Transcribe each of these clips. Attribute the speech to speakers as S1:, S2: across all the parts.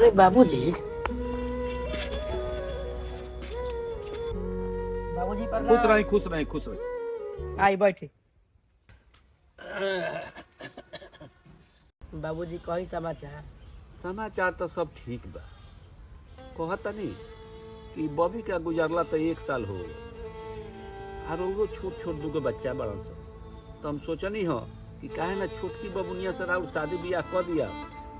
S1: अरे बाबूजी, बाबूजी
S2: खुश
S1: प्रणाम।
S2: रही खुश रही खुश रही।
S1: आई बैठे। बाबूजी कही समाचार।
S2: समाचार तो सब ठीक बा। कहता नहीं कि बॉबी का गुजरला तो 1 साल हो गया और वो छोट छोट दूगो बच्चा बड़न सब। तो हम सोचनी हो कि काहे ना छोटकी बबुनिया से और शादी ब्याह कर दिया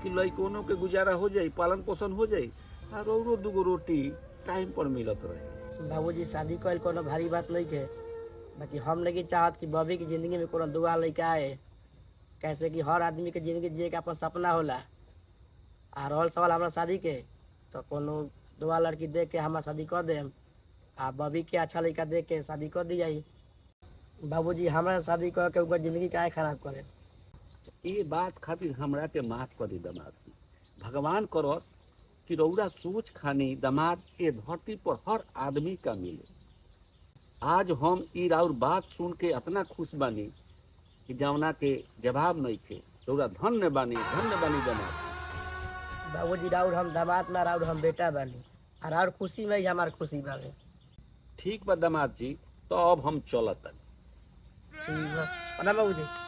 S2: कि लइकोनों के गुजारा हो जाई, पालन पोषण हो जाई और दूगो रोटी टाइम पर मिलत रहे।
S1: बाबूजी शादी कइल कोनो भारी बात नहीं है, बाकी हम नहीं चाहत कि बॉबी की जिंदगी में कोनो दुआ लड़का आए। कैसे कि हर आदमी के जिंदगी जिए के अपन सपना होला। आ रहल सवाल हमारा शादी के, तो कोनो दुआ लड़की देख के हमारा शादी कर देम। आ बॉबी के अच्छा लड़का देख के शादी कर दी जाई। बाबूजी हमारा शादी कर के ओकर जिंदगी काहे खराब करे।
S2: ये बात खातिर हमरा के माफ कर दी दामाद जी। भगवान करस कि रौरा सोच खानी दामाद ये धरती पर हर आदमी का मिले। आज हम ई राउर बात सुन के इतना खुश बानी कि जवना के जवाब नहीं थे। रौरा धन्य बानी दामाद।
S1: बाबूजी राउर हम दामाद ना, राउर हम बेटा बानी। आ राउर खुशी में ही हमार खुशी बावे।
S2: ठीक बा दामाद जी, तो अब हम चलत।
S1: ठीक बा। प्रणाम बाबूजी।